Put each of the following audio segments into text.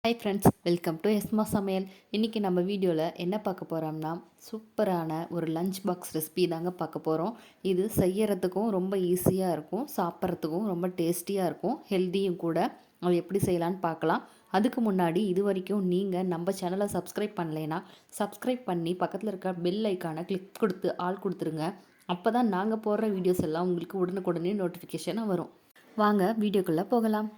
Hi friends, welcome to எஸ்மா சமையல். இன்றைக்கி நம்ம வீடியோவில் என்ன பார்க்க போகிறோம்னா, சூப்பரான ஒரு லஞ்ச் பாக்ஸ் ரெசிபி தாங்க பார்க்க போகிறோம். இது செய்யறதுக்கும் ரொம்ப ஈஸியாக இருக்கும், சாப்பிட்றதுக்கும் ரொம்ப டேஸ்டியாக இருக்கும், ஹெல்த்தியும் கூட. அது எப்படி செய்யலான்னு பார்க்கலாம். அதுக்கு முன்னாடி இது வரைக்கும் நீங்கள் நம்ம சேனலை சப்ஸ்கிரைப் பண்ணலைன்னா சப்ஸ்கிரைப் பண்ணி பக்கத்தில் இருக்க பெல் ஐக்கானை கிளிக் கொடுத்து ஆள் கொடுத்துருங்க. அப்போ தான் நாங்கள் போடுற வீடியோஸ் எல்லாம் உங்களுக்கு உடனுக்குடனே நோட்டிஃபிகேஷனாக வரும். வாங்க வீடியோக்குள்ளே போகலாம்.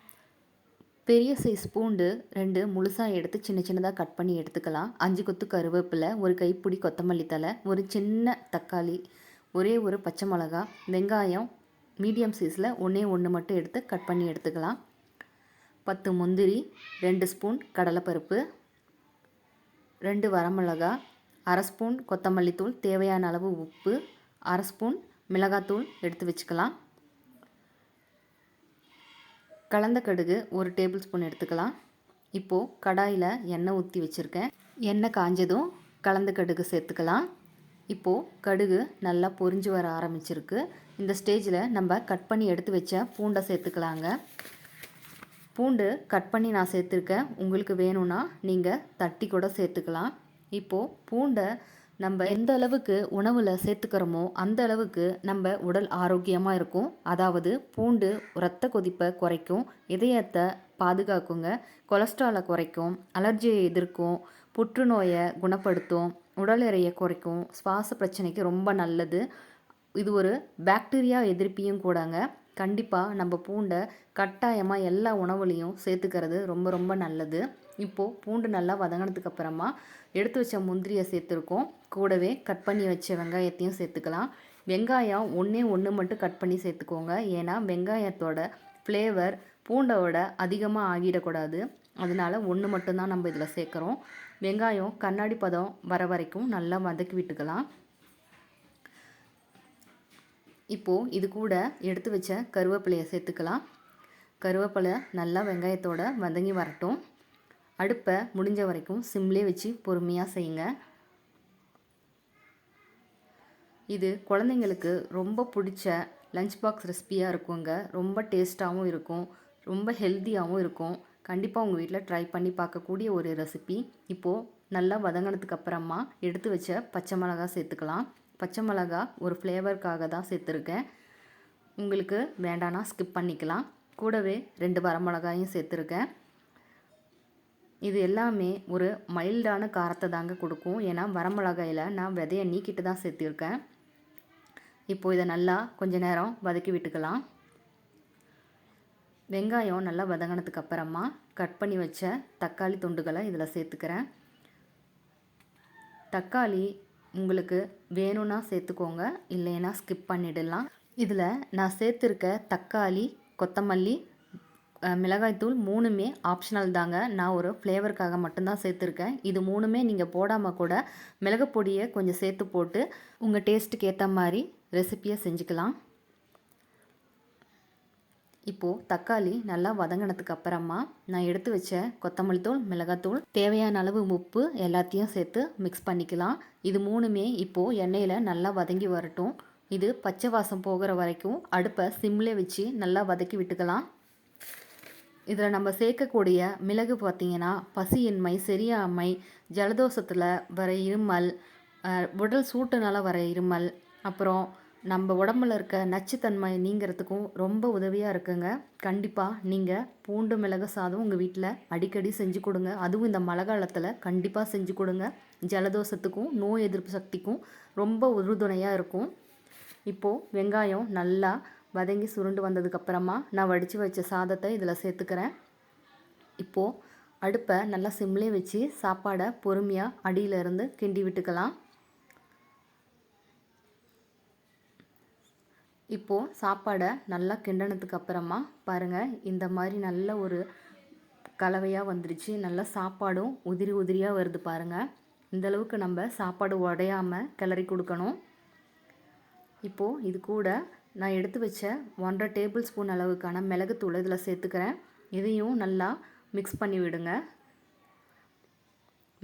பெரிய சைஸ் பூண்டு 2 முழுசாக எடுத்து சின்ன சின்னதாக கட் பண்ணி எடுத்துக்கலாம். 5 கொத்து கருவேப்பிலை, ஒரு கைப்பிடி கொத்தமல்லி தழை, ஒரு சின்ன தக்காளி, ஒரே ஒரு பச்சை மிளகா, வெங்காயம் மீடியம் சைஸில் ஒன்று மட்டும் எடுத்து கட் பண்ணி எடுத்துக்கலாம். 10 முந்திரி, 2 ஸ்பூன் கடலைப்பருப்பு, 2 வரமிளகா, 1/2 ஸ்பூன் கொத்தமல்லி தூள், தேவையான அளவு உப்பு, 1/2 ஸ்பூன் மிளகாத்தூள் எடுத்து வச்சுக்கலாம். கலந்த கடுகு 1 டேபிள் ஸ்பூன் எடுத்துக்கலாம். இப்போது கடாயில் எண்ணெய் ஊற்றி வச்சுருக்கேன். எண்ணெய் காஞ்சதும் கலந்த கடுகு சேர்த்துக்கலாம். இப்போது கடுகு நல்லா பொரிஞ்சு வர ஆரம்பிச்சிருக்கு. இந்த ஸ்டேஜில் நம்ம கட் பண்ணி எடுத்து வச்ச பூண்டை சேர்த்துக்கலாங்க. பூண்டு கட் பண்ணி நான் சேர்த்துருக்கேன். உங்களுக்கு வேணும்னா நீங்கள் தட்டி கூட சேர்த்துக்கலாம். இப்போது பூண்டை நம்ம எந்த அளவுக்கு உணவில் சேர்த்துக்கிறோமோ அந்த அளவுக்கு நம்ம உடல் ஆரோக்கியமாக இருக்கும். அதாவது பூண்டு இரத்த கொதிப்பை குறைக்கும், இதயத்தை பாதுகாக்குங்க, கொலஸ்ட்ராலை குறைக்கும், அலர்ஜியை எதிர்க்கும், புற்றுநோயை குணப்படுத்தும், உடல் எடையை குறைக்கும், சுவாச பிரச்சனைக்கு ரொம்ப நல்லது. இது ஒரு பாக்டீரியா எதிர்ப்பியும் கூடங்க. கண்டிப்பாக நம்ம பூண்டை கட்டாயமாக எல்லா உணவுலையும் சேர்த்துக்கிறது ரொம்ப ரொம்ப நல்லது. இப்போது பூண்டு நல்லா வதங்கினதுக்கு அப்புறமா எடுத்து வச்ச முந்திரியை சேர்த்துருக்கோம். கூடவே கட் பண்ணி வச்ச வெங்காயத்தையும் சேர்த்துக்கலாம். வெங்காயம் ஒன்று மட்டும் கட் பண்ணி சேர்த்துக்கோங்க. ஏன்னா வெங்காயத்தோட ஃப்ளேவர் பூண்டோட அதிகமாக ஆகிடக்கூடாது. அதனால் ஒன்று மட்டும்தான் நம்ம இதில் சேர்க்குறோம். வெங்காயம் கண்ணாடி பதம் வர வரைக்கும் நல்லா வதக்கி விட்டுக்கலாம். இப்போது இது கூட எடுத்து வச்ச கருவேப்பிலையை சேர்த்துக்கலாம். கருவேப்பிலை நல்லா வெங்காயத்தோட வதங்கி வரட்டும். அடுப்பை முடிஞ்ச வரைக்கும் சிம்லேயே வச்சு பொறுமையாக செய்யுங்க. இது குழந்தைங்களுக்கு ரொம்ப பிடிச்ச லஞ்ச் பாக்ஸ் ரெசிபியாக இருக்குங்க. ரொம்ப டேஸ்ட்டாகவும் இருக்கும், ரொம்ப ஹெல்த்தியாகவும் இருக்கும். கண்டிப்பாக உங்கள் வீட்டில் ட்ரை பண்ணி பார்க்கக்கூடிய ஒரு ரெசிபி. இப்போது நல்லா வதங்கினதுக்கு அப்புறமா எடுத்து வச்ச பச்சை மிளகா சேர்த்துக்கலாம். பச்சை மிளகா ஒரு ஃப்ளேவருக்காக தான் சேர்த்துருக்கேன். உங்களுக்கு வேண்டானா ஸ்கிப் பண்ணிக்கலாம். கூடவே 2 வரமிளகாயும் சேர்த்துருக்கேன். இது எல்லாமே ஒரு மைல்டான காரத்தை தாங்க கொடுக்கும். ஏன்னா வரமிளகாயில் நான் விதையை நீக்கிட்டு தான் சேர்த்திருக்கேன். இப்போது இதை நல்லா கொஞ்சம் நேரம் வதக்கி விட்டுக்கலாம். வெங்காயம் நல்லா வதங்கினதுக்கு அப்புறமா கட் பண்ணி வச்ச தக்காளி துண்டுகளை இதில் சேர்த்துக்கிறேன். தக்காளி உங்களுக்கு வேணும்னா சேர்த்துக்கோங்க, இல்லைன்னா ஸ்கிப் பண்ணிடலாம். இதில் நான் சேர்த்துருக்க தக்காளி, கொத்தமல்லி, மிளகாய்த்தூள் 3மே ஆப்ஷனல் தாங்க. நான் ஒரு ஃப்ளேவருக்காக மட்டும்தான் சேர்த்துருக்கேன். இது 3மே நீங்கள் போடாமல் கூட மிளகு பொடியை கொஞ்சம் சேர்த்து போட்டு உங்கள் டேஸ்ட்டுக்கு ஏற்ற மாதிரி ரெசிப்பியை செஞ்சுக்கலாம். இப்போது தக்காளி நல்லா வதங்கினதுக்கு அப்புறமா நான் எடுத்து வச்ச கொத்தமல்லி தூள், மிளகாத்தூள், தேவையான அளவு உப்பு எல்லாத்தையும் சேர்த்து மிக்ஸ் பண்ணிக்கலாம். இது 3மே இப்போது எண்ணெயில் நல்லா வதங்கி வரட்டும். இது பச்சை வாசம் போகிற வரைக்கும் அடுப்பை சிம்லே வச்சு நல்லா வதக்கி விட்டுக்கலாம். இதில் நம்ம சேர்க்கக்கூடிய மிளகு பார்த்திங்கன்னா பசியின்மை, செரியாமை, ஜலதோஷத்தில் வர இருமல், உடல் சூட்டுனால் வர இருமல், அப்புறம் நம்ம உடம்புல இருக்க நச்சுத்தன்மை நீங்கிறதுக்கும் ரொம்ப உதவியாக இருக்குங்க. கண்டிப்பாக நீங்கள் பூண்டு மிளகு சாதம் உங்கள் வீட்டில் அடிக்கடி செஞ்சு கொடுங்க. அதுவும் இந்த மழை காலத்தில் கண்டிப்பாக செஞ்சு கொடுங்க. ஜலதோஷத்துக்கும் நோய் எதிர்ப்பு சக்திக்கும் ரொம்ப உறுதுணையாக இருக்கும். இப்போது வெங்காயம் நல்லா வதங்கி சுருண்டு வந்ததுக்கப்புறமா நான் வடித்து வச்ச சாதத்தை இதில் சேர்த்துக்கிறேன். இப்போது அடுப்பை நல்லா சிம்லேயே வச்சு சாப்பாடை பொறுமையாக அடியிலேருந்து கிண்டி விட்டுக்கலாம். இப்போது சாப்பாடை நல்லா கிண்டினதுக்கு அப்புறமா பாருங்கள், இந்த மாதிரி நல்ல ஒரு கலவையாக வந்துருச்சு. நல்லா சாப்பாடும் உதிரி உதிரியாக வருது பாருங்கள். இந்தளவுக்கு நம்ம சாப்பாடு உடையாமல் கிளறி கொடுக்கணும். இப்போது இது கூட நான் எடுத்து வச்ச 1½ டேபிள் ஸ்பூன் அளவுக்கான மிளகுத்தூள் இதில் சேர்த்துக்கிறேன். இதையும் நல்லா மிக்ஸ் பண்ணி விடுங்க.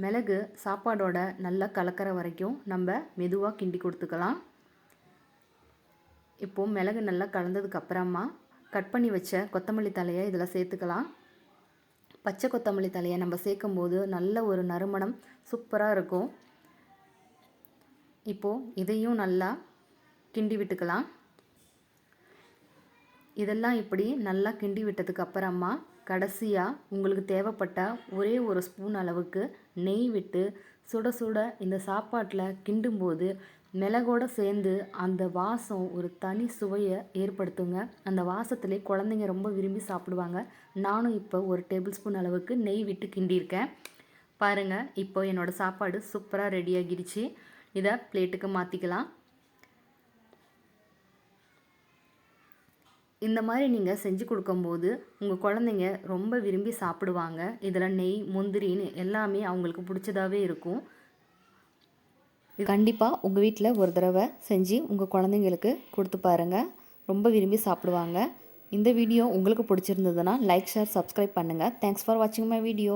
மிளகு சாப்பாடோட நல்லா கலக்கிற வரைக்கும் நம்ம மெதுவாக கிண்டி கொடுத்துக்கலாம். இப்போது மிளகு நல்லா கலந்ததுக்கு அப்புறமா கட் பண்ணி வச்ச கொத்தமல்லி தழையை இதில் சேர்த்துக்கலாம். பச்சை கொத்தமல்லி தலையை நம்ம சேர்க்கும்போது நல்ல ஒரு நறுமணம் சூப்பராக இருக்கும். இப்போது இதையும் நல்லா கிண்டி விட்டுக்கலாம். இதெல்லாம் இப்படி நல்லா கிண்டி விட்டதுக்கு அப்புறமா கடைசியாக உங்களுக்கு தேவைப்பட்ட ஒரே ஒரு ஸ்பூன் அளவுக்கு நெய் விட்டு சுட சுட இந்த சாப்பாட்டில் கிண்டும்போது மிளகோடு சேர்ந்து அந்த வாசம் ஒரு தனி சுவையை ஏற்படுத்துங்க. அந்த வாசத்துலேயே குழந்தைங்க ரொம்ப விரும்பி சாப்பிடுவாங்க. நானும் இப்போ ஒரு டேபிள் ஸ்பூன் அளவுக்கு நெய் விட்டு கிண்டியிருக்கேன். பாருங்கள், இப்போ என்னோடய சாப்பாடு சூப்பராக ரெடி ஆகிடுச்சு. இதை பிளேட்டுக்கு மாற்றிக்கலாம். இந்த மாதிரி நீங்கள் செஞ்சு கொடுக்கும்போது உங்கள் குழந்தைங்க ரொம்ப விரும்பி சாப்பிடுவாங்க. இதில் நெய், முந்திரின்னு எல்லாமே அவங்களுக்கு பிடிச்சதாகவே இருக்கும். கண்டிப்பாக உங்கள் வீட்டில் ஒரு தடவை செஞ்சு உங்கள் குழந்தைங்களுக்கு கொடுத்து பாருங்கள். ரொம்ப விரும்பி சாப்பிடுவாங்க. இந்த வீடியோ உங்களுக்கு பிடிச்சிருந்ததுன்னா லைக், ஷேர், சப்ஸ்கிரைப் பண்ணுங்கள். தேங்க்ஸ் ஃபார் வாட்சிங் மை வீடியோ.